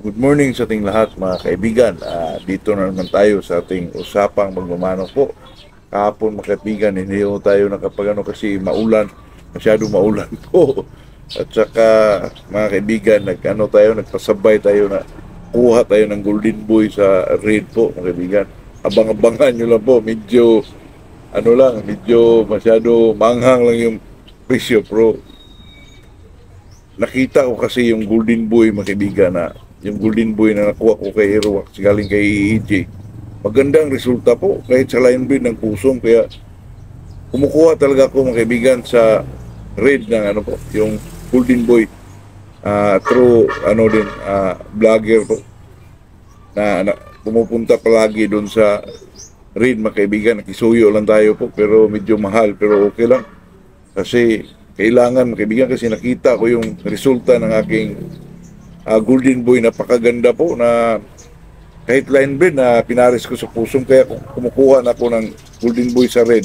Good morning sa ating lahat mga kaibigan. Dito na naman tayo sa ating usapang magmamano po. Kahapon mga kaibigan, hindi ho tayo nakapagano kasi maulan, masyado maulan po. At saka mga kaibigan, nagpasabay tayo na kuha tayo ng Golden Boy sa raid po mga kaibigan. Abang-abangan nyo lang po, medyo masyado manghang lang yung presyo pro. Nakita ko kasi yung Golden Boy mga kaibigan na yung Golden Boy na nakuha ko kay Aerowax galing kay EJ. Magandang resulta po kahit sa line breed ng pusong kaya kumukuha talaga ako mga kaibigan sa red ng yung Golden Boy through vlogger po na pumupunta palagi doon sa red mga kaibigan. Nakisuyo lang tayo po pero medyo mahal pero okay lang kasi kailangan mga kaibigan kasi nakita ko yung resulta ng aking Golden Boy. Napakaganda po na kahit line breed na pinaris ko sa pusong kaya kumukuha na ako ng Golden Boy sa red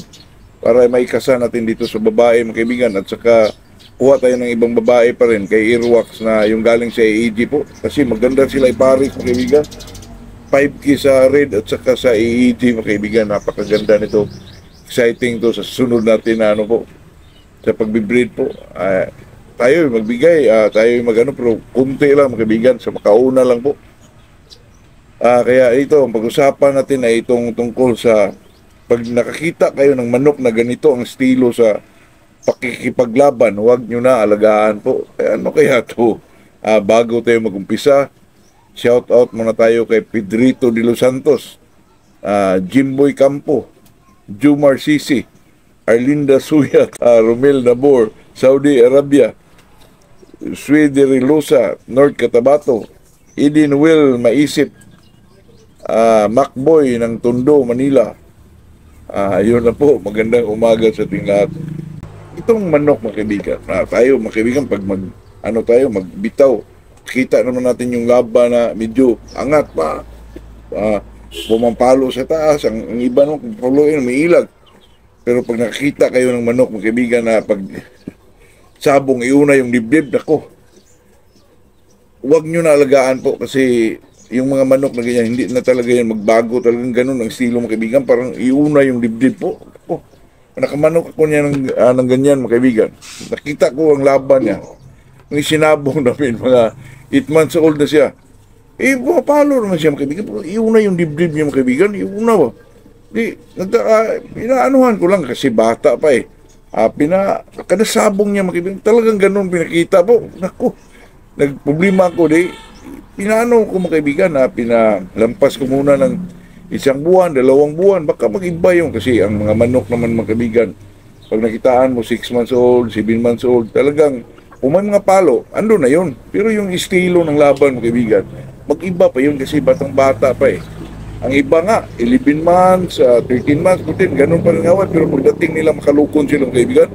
para maikasa natin dito sa babae mga kaibigan at saka kuha tayo ng ibang babae pa rin kay Earwax na yung galing sa AEG po kasi maganda sila iparis mga kaibigan. 5K sa red at saka sa AEG mga kaibigan, napakaganda nito, exciting to sa sunod natin na sa pagbibreed po. Tayo magbigay, tayo pero kunti lang mga kaibigan, sa makauna lang po. Kaya ito, ang pag-usapan natin ay itong tungkol sa pag nakakita kayo ng manok na ganito ang estilo sa pakikipaglaban, huwag nyo na alagaan po. Ano kaya to? Bago tayo mag-umpisa, shout out muna tayo kay Pedrito de los Santos, Jimboy Campo, Jumar Sisi, Arlinda Suyat, Romel Nabor, Saudi Arabia, Swede Rilosa, North Cotabato, Eden Will Maisip, Macboy ng Tondo, Manila. Yun na po, magandang umaga sa ating lahat. Itong manok mga kaibigan, tayo mga kaibigan, pag magbitaw, kita naman natin yung laba na medyo angat pa, bumampalo sa taas, ang iba nung puluin, may ilag. Pero pag nakita kayo ng manok mga kaibigan na pag sabong iuna yung dibdib, nako, huwag nyo na alagaan po kasi yung mga manok na ganyan, hindi na talaga yan magbago, talagang ganun ang estilo mga kaibigan, parang iuna yung dibdib po. Ako, nakamanok ako niya ng ganyan mga kaibigan. Nakita ko ang laban niya. Nung sinabong namin, mga 8 months old na siya. Pumapalo naman siya mga kaibigan, pero iuna yung dibdib niya mga kaibigan, iuna ba? Pinaanuhan ko lang kasi bata pa eh. Kadasabong niya mga kaibigan, talagang ganun pinakita po. Naku, nagproblema ako pinaano ko mga kaibigan na pinalampas ko muna ng 1 buwan, 2 buwan, baka mag-iba yung kasi ang mga manok naman mga kaibigan, pag nakitaan mo 6 months old, 7 months old, talagang kung may mga palo, ando na yun. Pero yung estilo ng laban mga kaibigan, mag-iba pa yun kasi batang bata pa eh. Ang iba nga, 11 months, 13 months, putin, ganun pa rin awat, pero pagdating nila makalukon silang kaibigan,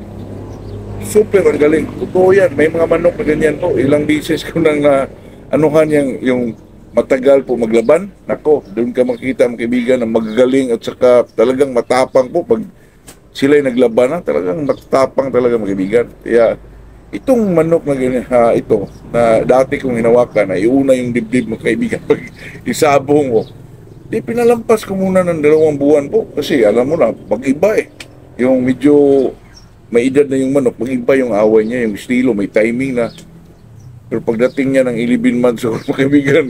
super ang galing. Totoo yan, may mga manok na ganyan po, ilang beses ko nang na anuhan yung matagal po maglaban. Nako, doon ka makita mga kaibigan na magagaling at saka talagang matapang po pag sila'y naglaban na, talagang matapang talaga mga kaibigan. Kaya itong manok na ganyan, ito na dati kong hinawakan na iuna yung dibdib mga kaibigan pag isabong mo. Pinalampas ko muna ng 2 buwan po kasi alam mo na, mag-iba eh. Yung medyo may edad na yung manok, mag-iba yung away niya, yung estilo, may timing na. Pero pagdating niya ng 11 months old, mga kaibigan,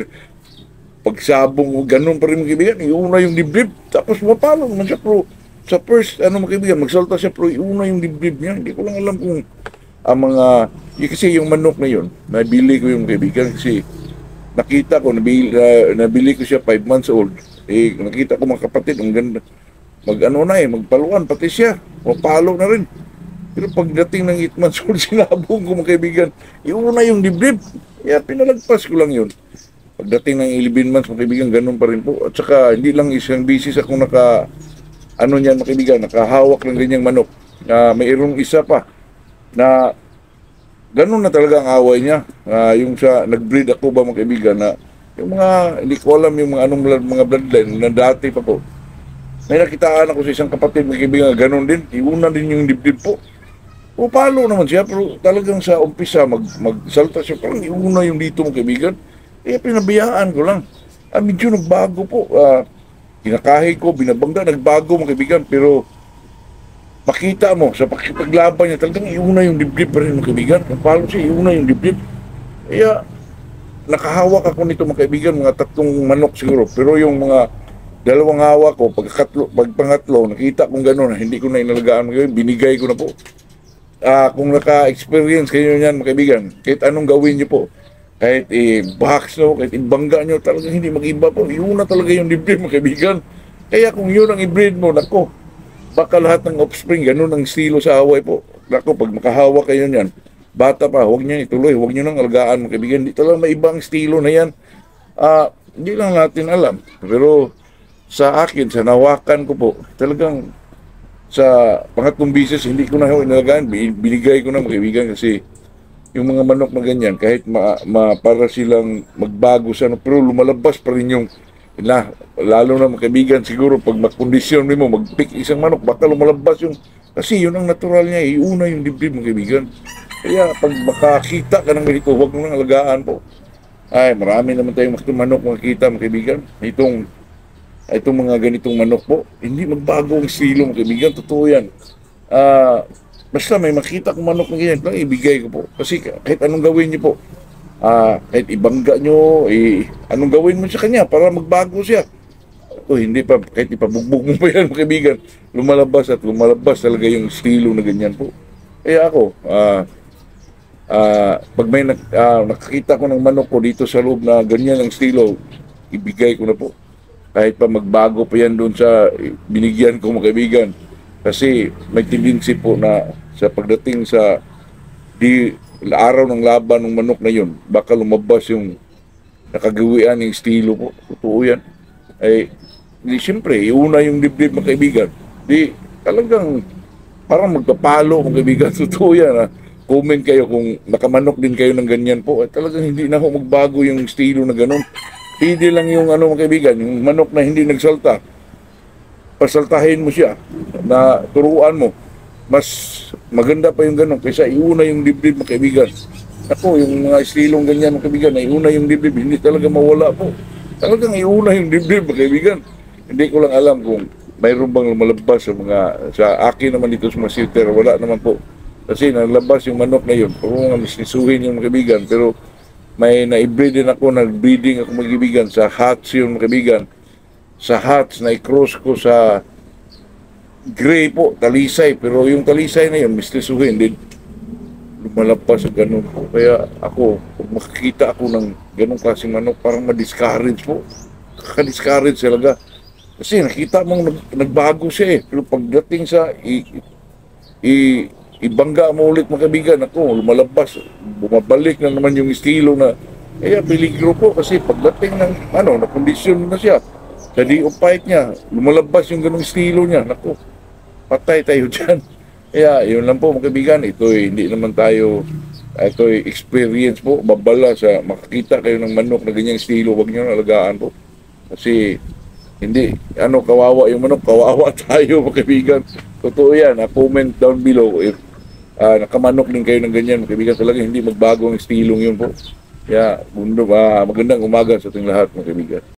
pagsabong mo, ganun pa rin mga kaibigan, iuna yung dibdib, tapos mapalo naman siya, pero sa first, mga kaibigan, magsalta siya, pero iuna yung dibdib niya. Hindi ko lang alam kung ang kasi yung manok na yun, nabili ko yung kaibigan, kasi nakita ko, nabili ko siya 5 months old, nakita ko mga kapatid, ang ganda, magpaluan, pati siya, mapalo na rin. Pero pagdating ng 8 months old, sinabong ko mga kaibigan, iuna yung dibdib. Kaya pinalagpas ko lang yun. Pagdating ng 11 months mga kaibigan, ganun pa rin po. At saka hindi lang isang bisis akong mga kaibigan, nakahawak ng ganyang manok. Mayroong isa pa na ganun na talaga ang away niya. Yung sa nag-breed ako ba mga kaibigan na yung mga, hindi ko alam yung mga bloodline na dati pa po. May nakitaan ako sa isang kapatid mga kaibigan, ganun din. Iuna din yung dibdib po. Palo naman siya, pero talagang sa umpisa, magsalta siya, parang iuna yung dito mga kaibigan. Kaya pinabayaan ko lang. Medyo nagbago po. Kinakahi ko, binabangga, nagbago mga kaibigan. Pero makita mo, sa pakipaglaban niya, talagang iuna yung dibdib pa rin mga kaibigan. Kung paano siya, iuna yung dibdib. Kaya nakahawak ako nito mga kaibigan, mga 3 manok siguro. Pero yung mga dalawang hawak ko, pag pangatlo, nakita kong gano'n, hindi ko na inalagaan mga kaibigan, binigay ko na po. Kung naka-experience kayo niyan mga kaibigan, kahit anong gawin niyo po, kahit i-box nyo, kahit ibangga nyo, talagang hindi mag-iba po. Yun na talaga yung dibdib mga kaibigan. Kaya kung yun ang i-breed mo, nako, baka lahat ng offspring, ganun ang estilo sa away po. Nako, pag makahawa kayo niyan, bata pa, huwag niyo ituloy, huwag niyo nang alagaan mga kaibigan. Hindi talaga may ibang estilo na yan. Hindi lang natin alam. Pero sa akin, sa nawakan ko po, talagang sa pangatlong bisis, hindi ko na inalagaan. Binigay ko na mga kaibigan kasi yung mga manok na ganyan, kahit para silang magbago sa ano, pero lumalabas pa rin yung lalo na mga kaibigan siguro pag magkondisyon mo, mag-pick isang manok, baka lumalabas yung, kasi yun ang natural niya, iuna yung dibdib mga kaibigan. Kaya pag makakita ka ng ganito, huwag mo nang alagaan po. Ay, marami naman tayong manok makikita mga kaibigan. Itong mga ganitong manok po, hindi magbago ang estilo mga kaibigan, totoo yan. Basta may makita kong manok na ganyan, lang ibigay ko po. Kasi kahit anong gawin niyo po, kahit ibangga nyo, anong gawin mo sa kanya para magbago siya. Hindi pa, kahit ipabugbog mo pa yan mga kaibigan, lumalabas at lumalabas talaga yung estilo na ganyan po. Kaya ako, pag may nakakita ko ng manok ko dito sa loob na ganyan ang estilo, ibigay ko na po. Kahit pa magbago pa yan doon sa binigyan ko mga kaibigan. Kasi may tendency po na sa pagdating sa araw ng laban ng manok na yun, baka lumabas yung nakagawian ng estilo po. Totoo yan. Siyempre, iuna yung dibdib mga kaibigan. Talagang parang magpapalo mga kaibigan. Totoo yan. Comment kayo kung nakamanok din kayo ng ganyan po. Talagang hindi na ako magbago yung estilo na ganun. Hindi lang yung mga kaibigan, yung manok na hindi nagsalta, pasaltahin mo siya, na turuan mo, mas maganda pa yung ganun kaysa iuna yung dibdib mga kaibigan. Ako, yung mga estilong ganyan mga kaibigan, na iuna yung dibdib, hindi talaga mawala po. Talagang iuna yung dibdib mga kaibigan. Hindi ko lang alam kung mayroon bang lumalabas sa akin naman dito sa mga shooter, wala naman po. Kasi nalabas yung manok na yun, kung nga misisuhin yung mga kaibigan, pero may na-breed din ako, nag-breeding ako magkibigan sa hats yung kaibigan. Sa hats, na-cross ko sa gray po, talisay. Pero yung talisay na yun, mistisuhin din. Lumalabas sa ganun po. Kaya ako, kung makikita ako ng ganung klaseng manok, parang ma-discourage po. Kaka-discourage talaga. Kasi nakita mong nagbago siya eh. Pero pagdating sa ibangga mo ulit mga kaibigan, ako, lumalabas, bumabalik na naman yung estilo na, kaya peligro po kasi pagdating ng, na kondisyon na siya, sa day of fight niya, lumalabas yung ganong estilo niya, naku, patay tayo dyan. Kaya, yun lang po mga kaibigan, hindi naman tayo, experience po, babala sa makakita kayo ng manok na ganyang estilo, wag nyo alagaan po. Kasi, hindi, kawawa yung manok, kawawa tayo mga kaibigan. Totoo yan, comment down below if nakamanok din kayo ng ganyan, kaibigan, talaga hindi magbago ang estilong yun po. Kaya magandang umaga sa ating lahat mga kaibigan.